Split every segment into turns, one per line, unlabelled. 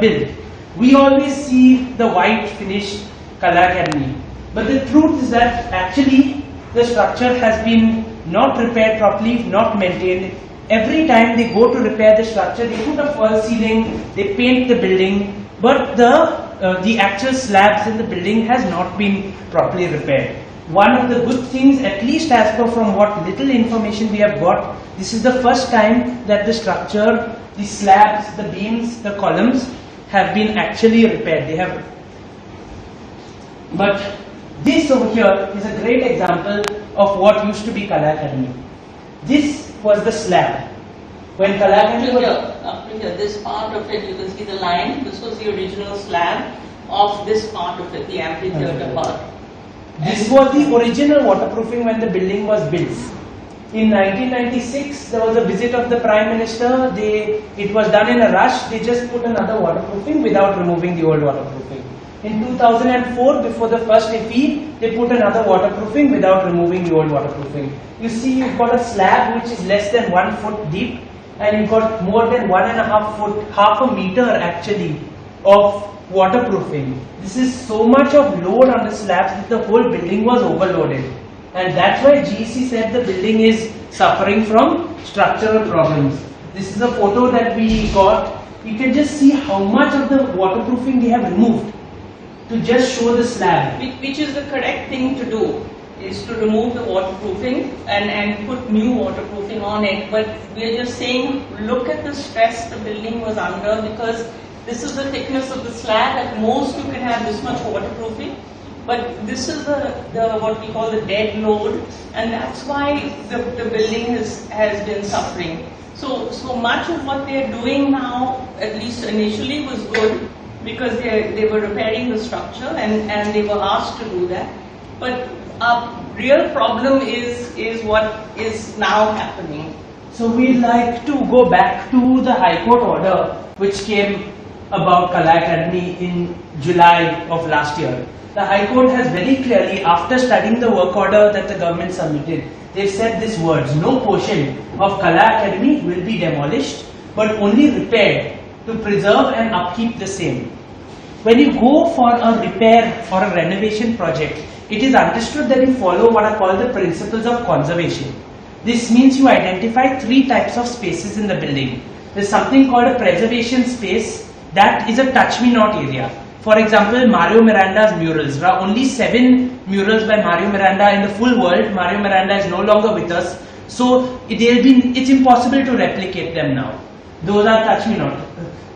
built, we always see the white finished Kala Academy. But the truth is that actually the structure has been not repaired properly, not maintained. Every time they go to repair the structure, they put a false ceiling, they paint the building, but the actual slabs in the building has not been properly repaired. One of the good things, at least as per from what little information we have got, this is the first time that the structure, the slabs, the beams, the columns have been actually repaired. They have, but this over here is a great example of what used to be Kala Academy. This was the slab. When Kala Academy was
up to here, this part of it, you can see the line. This was the original slab of this part of it, the amphitheatre part.
This was the original waterproofing when the building was built. In 1996, there was a visit of the Prime Minister. It was done in a rush. They just put another waterproofing without removing the old waterproofing. In 2004, before the first FE, they put another waterproofing without removing the old waterproofing. You see, you've got a slab which is less than 1 foot deep, and you've got more than 1.5 foot, half a meter actually, of waterproofing. This is so much of load on the slabs that the whole building was overloaded. And that's why GEC said the building is suffering from structural problems. This is a photo that we got. You can just see how much of the waterproofing they have removed to just show the slab.
Which is the correct thing to do, is to remove the waterproofing and put new waterproofing on it. But we're just saying, look at the stress the building was under, because this is the thickness of the slab. At most you can have this much waterproofing, but this is the what we call the dead load, and that's why the building has been suffering. So much of what they're doing now, at least initially, was good, because they were repairing the structure and they were asked to do that. But our real problem is what is now happening.
So we'd like to go back to the High Court order which came about Kala Academy in July of last year. The High Court has very clearly, after studying the work order that the government submitted, they've said these words: no portion of Kala Academy will be demolished, but only repaired to preserve and upkeep the same. When you go for a repair or a renovation project, it is understood that you follow what are called the principles of conservation. This means you identify 3 types of spaces in the building. There's something called a preservation space, that is a touch-me-not area. For example, Mario Miranda's murals. There are only 7 murals by Mario Miranda in the full world. Mario Miranda is no longer with us, so it's impossible to replicate them now. Those are touch-me-not.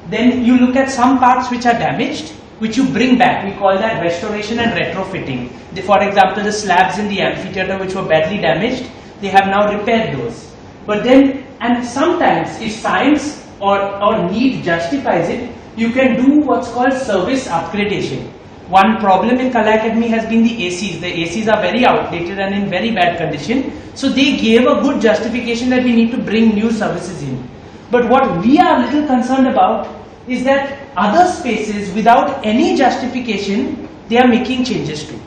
Then you look at some parts which are damaged, which you bring back. We call that restoration and retrofitting. For example, the slabs in the amphitheatre which were badly damaged, they have now repaired those. But then, and sometimes if science or need justifies it, you can do what's called service upgradation. One problem in Kala Academy has been the ACs. The ACs are very outdated and in very bad condition. So they gave a good justification that we need to bring new services in. But what we are a little concerned about is that other spaces, without any justification, they are making changes to.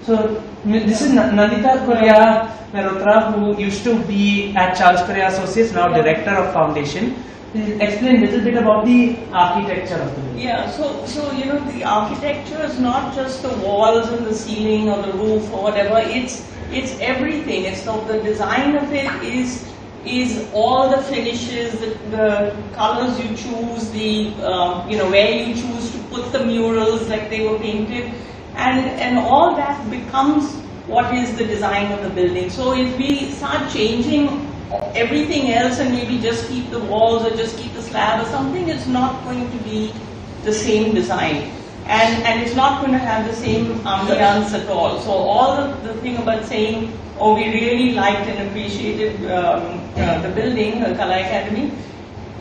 So this is Nandita Correa Merotra, who used to be at Charles Correa Associates, now director of foundation. Explain a little bit about the architecture of the building.
Yeah, so you know, the architecture is not just the walls and the ceiling or the roof or whatever. It's everything. It's the design of it is all the finishes, the colors you choose, the where you choose to put the murals, like they were painted, and all that becomes what is the design of the building. So if we start changing everything else and maybe just keep the walls or just keep the slab or something, it's not going to be the same design, and it's not going to have the same ambiance at all. So all the thing about saying, oh, we really liked and appreciated the building, the Kala Academy,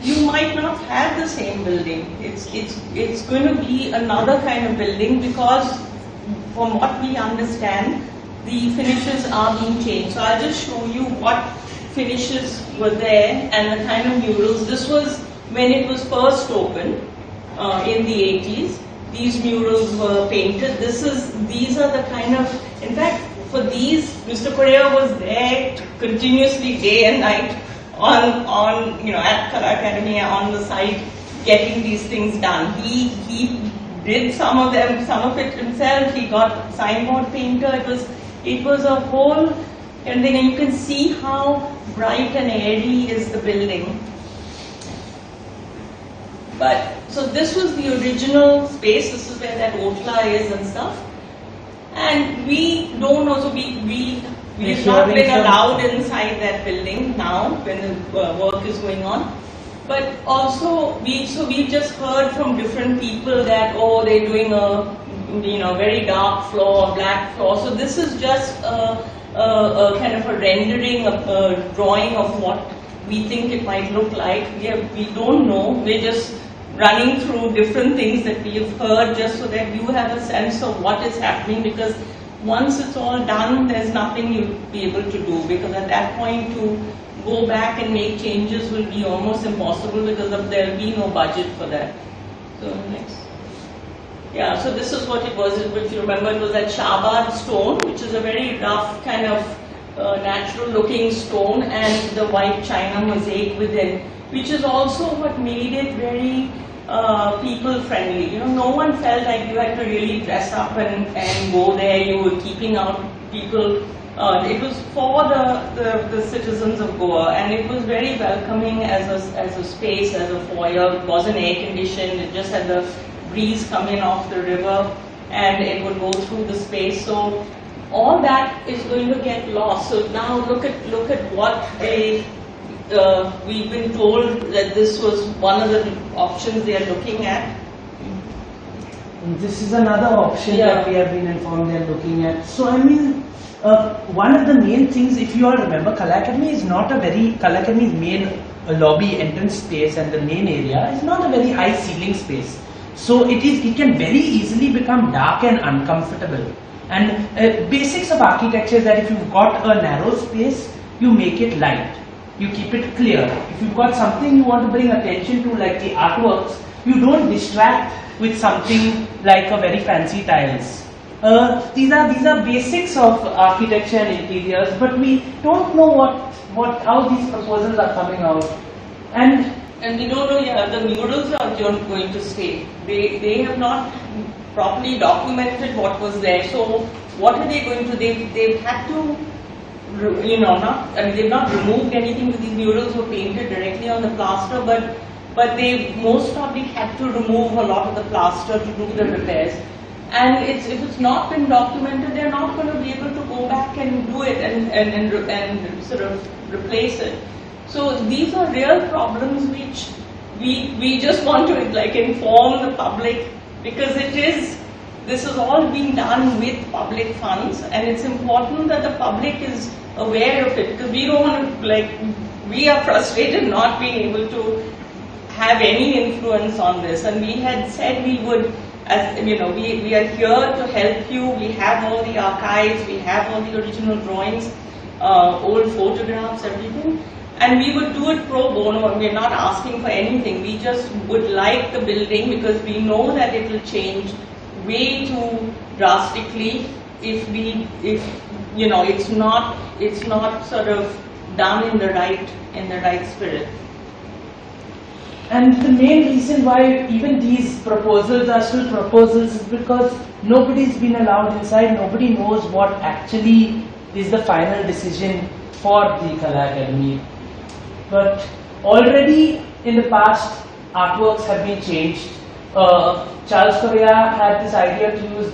you might not have the same building. It's going to be another kind of building, because from what we understand, the finishes are being changed. So I'll just show you what finishes were there and the kind of murals. This was when it was first opened in the 80s. These murals were painted. These are the kind of, in fact, for these, Mr. Correa was there continuously day and night on at Kala Academy, on the site, getting these things done. He did some of it himself. He got signboard painter. It was a whole, and then you can see how bright and airy is the building. But so this was the original space. This is where that Otla is and stuff. And we don't know. So we've not been allowed inside that building now when the work is going on. But also we just heard from different people that they're doing a very dark floor, black floor. So this is just a kind of a rendering, a drawing of what we think it might look like. We don't know. We're just running through different things that we have heard just so that you have a sense of what is happening, because once it's all done, there's nothing you'll be able to do, because at that point to go back and make changes will be almost impossible because there'll be no budget for that. So next. Yeah, so this is what it was. If you remember, it was that Shahbad stone, which is a very rough kind of natural looking stone, and the white china mosaic within, which is also what made it very people friendly. No one felt like you had to really dress up and go there. You were keeping out people. It was for the citizens of Goa, and it was very welcoming as a space, as a foyer. It wasn't air conditioned. It just had the breeze coming off the river, and it would go through the space. So all that is going to get lost. So now look at what we've been told that this was one of the options they are looking at.
This is another option that we have been informed they are looking at. So I mean, one of the main things, if you all remember, Kala Academy is not a very, Kala Academy's main lobby entrance space and the main area is not a very high ceiling space. So it can very easily become dark and uncomfortable. And basics of architecture is that if you've got a narrow space, you make it light. You keep it clear. If you've got something you want to bring attention to, like the artworks, you don't distract with something like a very fancy tiles. These are basics of architecture and interiors, but we don't know how these proposals are coming out.
And we don't know, the murals are going to stay. They have not properly documented what was there. So what are they going to? They've had to, they've not removed anything because these murals were painted directly on the plaster, but they most probably had to remove a lot of the plaster to do the repairs. And if it's not been documented, they're not going to be able to go back and do it and sort of replace it. So these are real problems which we just want to inform the public, because this is all being done with public funds, and it's important that the public is aware of it, because we don't want to, we are frustrated not being able to have any influence on this, and we had said we would, we are here to help you. We have all the archives, we have all the original drawings, old photographs, everything. And we would do it pro bono, and we're not asking for anything. We just would like the building because we know that it will change way too drastically if it's not sort of done in the right spirit.
And the main reason why even these proposals are still proposals is because nobody's been allowed inside. Nobody knows what actually is the final decision for the Kala Academy. But already in the past, artworks have been changed. Charles Correa had this idea to use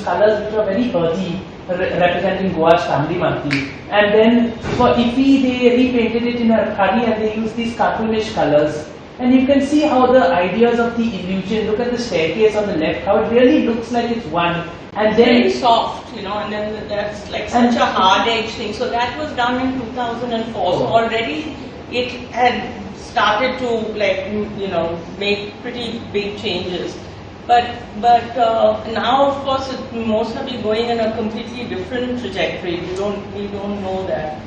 colors which are very earthy, representing Goa's family Mati. And then for Ifi, they repainted it in a khadi and they used these cartoonish colors. And you can see how the ideas of the illusion, look at the staircase on the left, how it really looks like it's one. And then
very soft, and then that's like such a hard edge thing. So that was done in 2004. So already it had started to make pretty big changes. But now of course it most probably going in a completely different trajectory. We don't know that.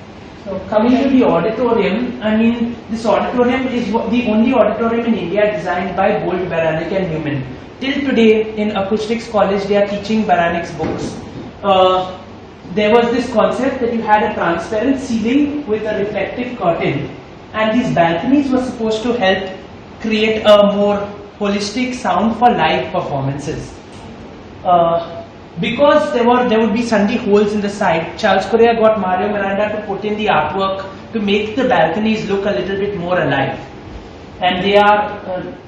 So coming to the auditorium, I mean, this auditorium is the only auditorium in India designed by Bolt, Baranek and Newman. Till today in Acoustics College they are teaching Baranek's books. There was this concept that you had a transparent ceiling with a reflective curtain, and these balconies were supposed to help create a more holistic sound for live performances. Because there would be Sunday holes in the side, Charles Correa got Mario Miranda to put in the artwork to make the balconies look a little bit more alive. And they are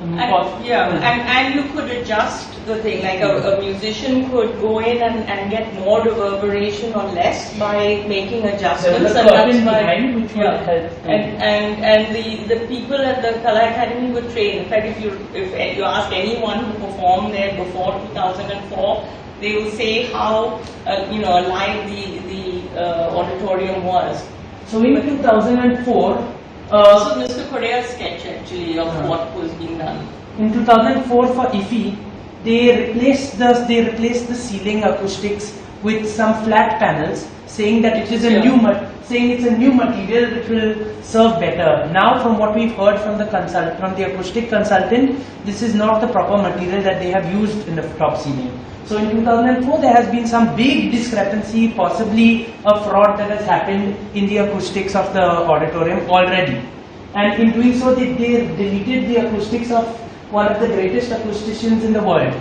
and you could adjust the thing, like a musician could go in and get more reverberation or less by making adjustments.
There was a curtain behind which would help.
And the people at the Kala Academy were trained. In fact, if you ask anyone who performed there before 2004, they will say how alive the auditorium was.
So in 2004.
This is Mr. Correa's sketch actually of what was being done.
In 2004 for IFI, they replaced the ceiling acoustics with some flat panels, saying that it is a new material which will serve better. Now, from what we've heard from the acoustic consultant, this is not the proper material that they have used in the top ceiling. So in 2004, there has been some big discrepancy, possibly a fraud that has happened in the acoustics of the auditorium already. And in doing so, they deleted the acoustics of one of the greatest acousticians in the world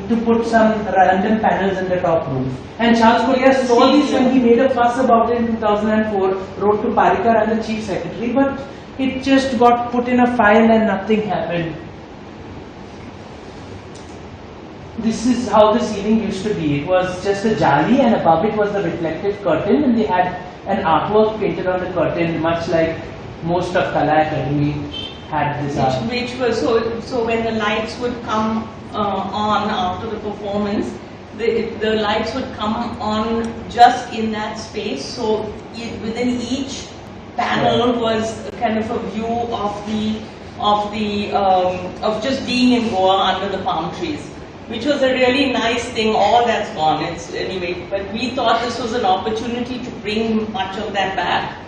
to put some random panels in the top roof. And Charles Correa saw this and he made a fuss about it in 2004, wrote to Parikar and the Chief Secretary, but it just got put in a file and nothing happened. This is how the ceiling used to be. It was just a jali and above it was the reflective curtain, and they had an artwork painted on the curtain, much like most of Kala Academy had this art.
Which was so when the lights would come on after the performance, the lights would come on just in that space. So within each panel was kind of a view of just being in Goa under the palm trees, which was a really nice thing. All that's gone. Anyway, but we thought this was an opportunity to bring much of that back.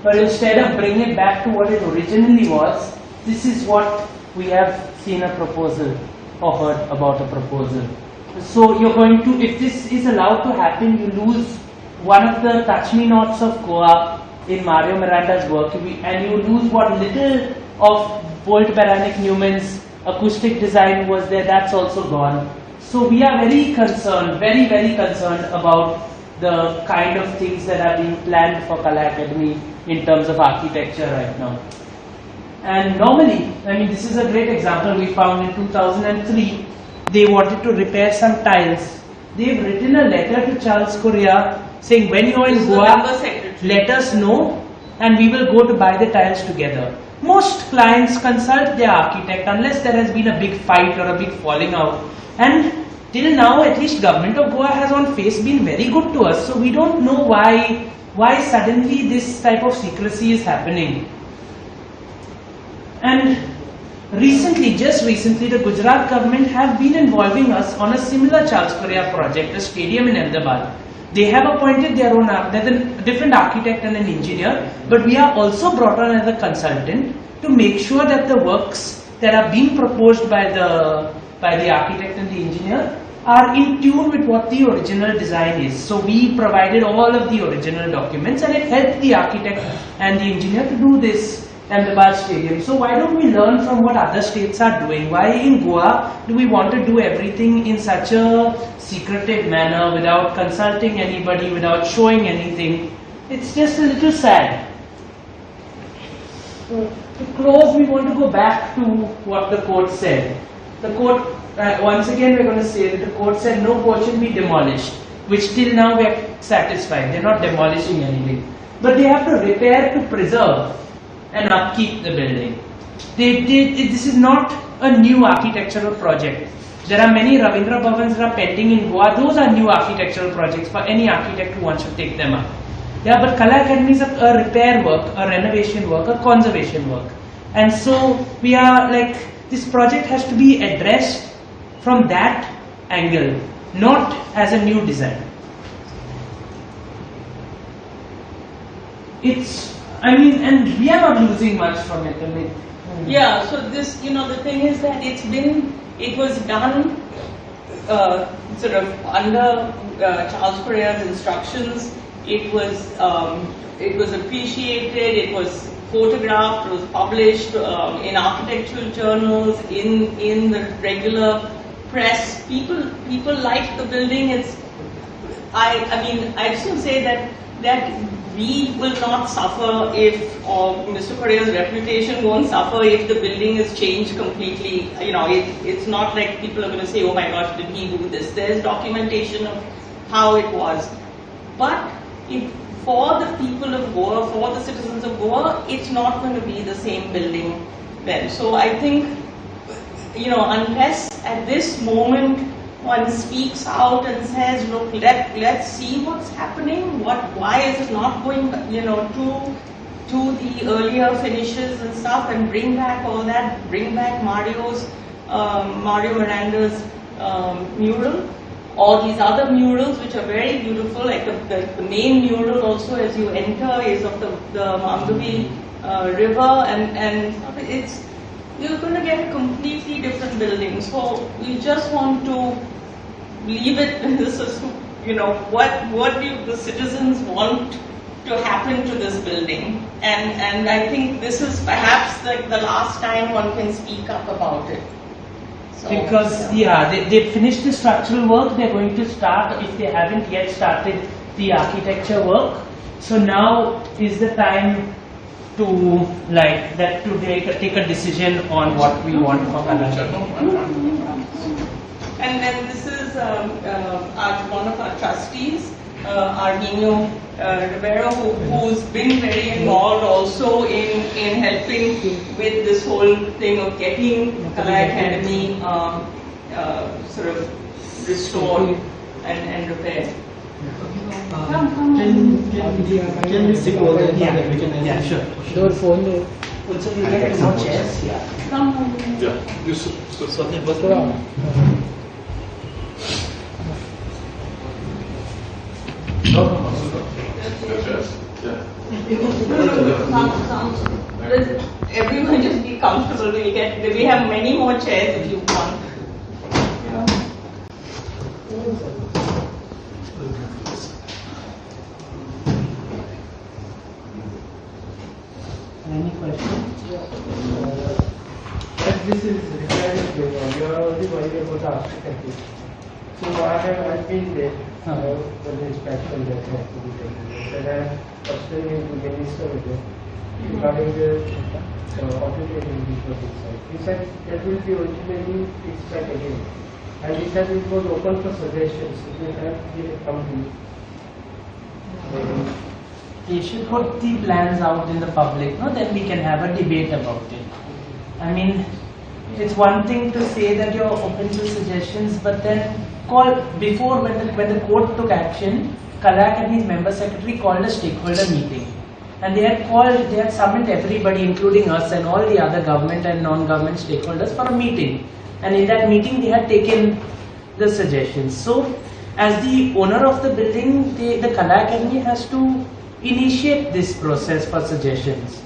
But instead of bringing it back to what it originally was, this is what we have seen a proposal or heard about a proposal. So you're going to, if this is allowed to happen, you lose one of the touch-me-nots of Goa in Mario Miranda's work, and you lose what little of Bolt-Beranek Newman's acoustic design was there. That's also gone. So we are very concerned, very, very concerned about the kind of things that are being planned for Kala Academy in terms of architecture right now. And normally, I mean, this is a great example we found in 2003. They wanted to repair some tiles. They've written a letter to Charles Correa saying, when you're in Goa, let us know and we will go to buy the tiles together. Most clients consult their architect unless there has been a big fight or a big falling out. And till now, at least Government of Goa has on face been very good to us. So we don't know why suddenly this type of secrecy is happening. And recently, just recently, the Gujarat government have been involving us on a similar Charles Correa project, a stadium in Ahmedabad. They have appointed their own, there's a different architect and an engineer, but we are also brought on as a consultant to make sure that the works that are being proposed by the architect and the engineer are in tune with what the original design is. So we provided all of the original documents, and it helped the architect and the engineer to do this Ahmedabad stadium. So why don't we learn from what other states are doing? Why in Goa do we want to do everything in such a secretive manner without consulting anybody, without showing anything? It's just a little sad. So to close, we want to go back to what the court said. The court, once again we're going to say that the court said no portion be demolished, which till now we are satisfied. They're not demolishing anything. But they have to repair to preserve and upkeep the building. This is not a new architectural project. There are many Ravindra Bhavans that are pending in Goa. Those are new architectural projects for any architect who wants to take them up. Yeah, but Kala Academy is a repair work, a renovation work, a conservation work. And so we are like, this project has to be addressed from that angle, not as a new design. And we are not losing much from it.
Yeah, so this, the thing is that it was done sort of under Charles Correa's instructions. It was appreciated. It was photographed, it was published in architectural journals, in the regular press. People liked the building. I mean, I just want to say that we will not suffer if, or Mr. Correa's reputation won't suffer if the building is changed completely. You know, it's not like people are going to say, oh my gosh, did he do this? There's documentation of how it was. But for the people of Goa, for the citizens of Goa, it's not going to be the same building then. So I think, you know, unless at this moment one speaks out and says, look, let's see what's happening, why is it not going, you know, to the earlier finishes and stuff, and bring back all that, bring back Mario Miranda's mural, or these other murals which are very beautiful, like the main mural also as you enter is of the Mangavi river, and it's, you're going to get a completely different building. So we just want to leave it, you know, what do the citizens want to happen to this building? And I think this is perhaps like the last time one can speak up about it. So,
because they finished the structural work, they're going to start, if they haven't yet started, the architecture work. So now is the time to take a decision on what we want for Kalachar.
And then this is one of our trustees, Argenio Rivero, who's been very involved also in helping with this whole thing of getting Kala Academy sort of restored and repaired.
Can we stick over there?
Yeah, sure.
Your phone.
Also, you get more chairs. Yeah.
Come.
Yeah, you something was
Everyone just be comfortable. We have many more chairs if you want.
Any questions?
As this is required, you are already worried about the architecture. So I've been there for the inspection that has to be taken. And I have personally been to minister with them regarding the architecture in this site. He said that will be originally fixed back again. And he said it was open for suggestions. It will have to come to
You should put the plans out in the public, no? Then we can have a debate about it. I mean, it's one thing to say that you're open to suggestions, but then before when the court took action, Kala Academy's member secretary called a stakeholder meeting, and they had summoned everybody, including us and all the other government and non-government stakeholders, for a meeting. And in that meeting, they had taken the suggestions. So, as the owner of the building, the Kala Academy has to initiate this process for suggestions.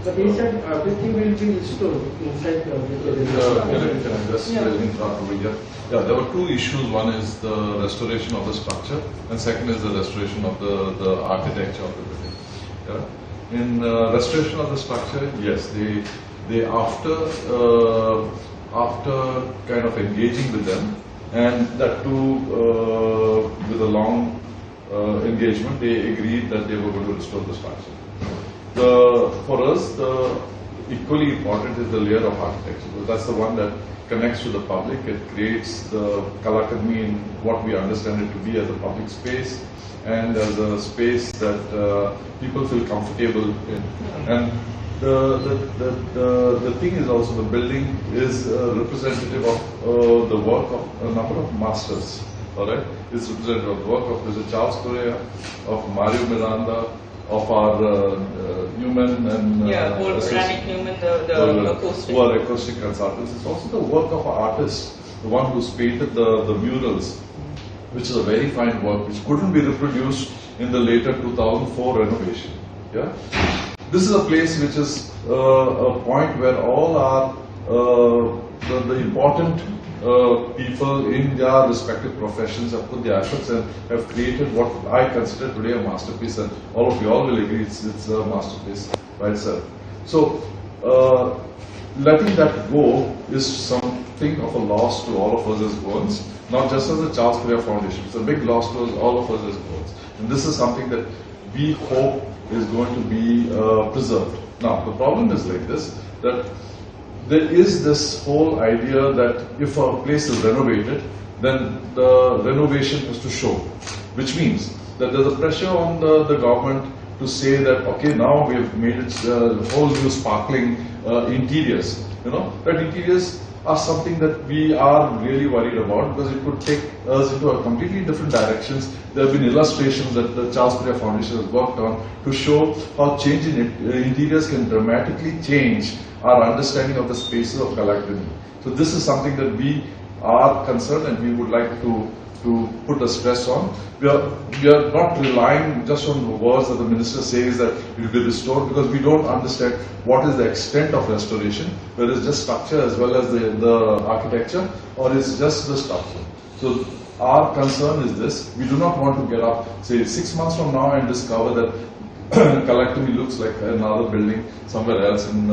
But he said everything will be restored inside the building.
Can I just interrupt over here? Yeah, there were two issues. One is the restoration of the structure, and second is the restoration of the architecture of the building. Yeah? In restoration of the structure, yes, they after kind of engaging with them, and that too with a long engagement, they agreed that they were going to restore the structure. For us, the equally important is the layer of architecture. So that's the one that connects to the public. It creates the Kala Academy in what we understand it to be as a public space and as a space that people feel comfortable in. And the thing is also the building is representative of the work of a number of masters. All right, it's representative of the work of Mr. Charles Correa, of Mario Miranda, of our Newman and
Volcanic Newman, the acoustic.
Who are acoustic consultants. It's also the work of an artist, the one who's painted the murals, which is a very fine work, which couldn't be reproduced in the later 2004 renovation. Yeah, this is a place which is a point where all our the important people in their respective professions have put their efforts and have created what I consider today a masterpiece, and all of you all will agree it's a masterpiece. by itself. So, letting that go is something of a loss to all of us as Goans, not just as the Charles Correa Foundation. It's a big loss to us, all of us as Goans. And this is something that we hope is going to be preserved. Now, the problem is like this, that there is this whole idea that if a place is renovated, then the renovation has to show, which means that there's a pressure on the government to say that, okay, now we have made it whole new sparkling interiors. You know, that interiors are something that we are really worried about because it could take us into a completely different directions. There have been illustrations that the Charles Correa Foundation has worked on to show how changing interiors can dramatically change our understanding of the spaces of Kalakrini. So this is something that we are concerned and we would like to put a stress on. We are not relying just on the words that the minister says that it will be restored, because we don't understand what is the extent of restoration, whether it's just structure as well as the architecture, or it's just the structure. So our concern is this: we do not want to get up, say 6 months from now, and discover that Kalakrini looks like another building somewhere else in,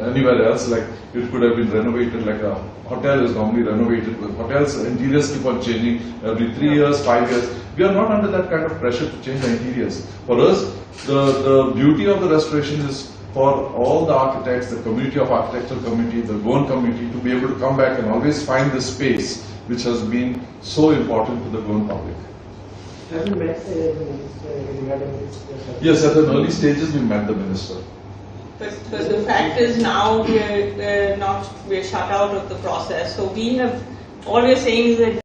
anywhere else, like it could have been renovated like a hotel is normally renovated. With hotels, interiors keep on changing every 3 years, 5 years. We are not under that kind of pressure to change the interiors. For us, the beauty of the restoration is for all the architects, the community of architectural community, the Goan community, to be able to come back and always find this space which has been so important to the Goan public.
Have you met the minister regarding this?
Yes, at the early stages we met the minister.
But the fact is now we're shut out of the process. So we have, all we're saying is that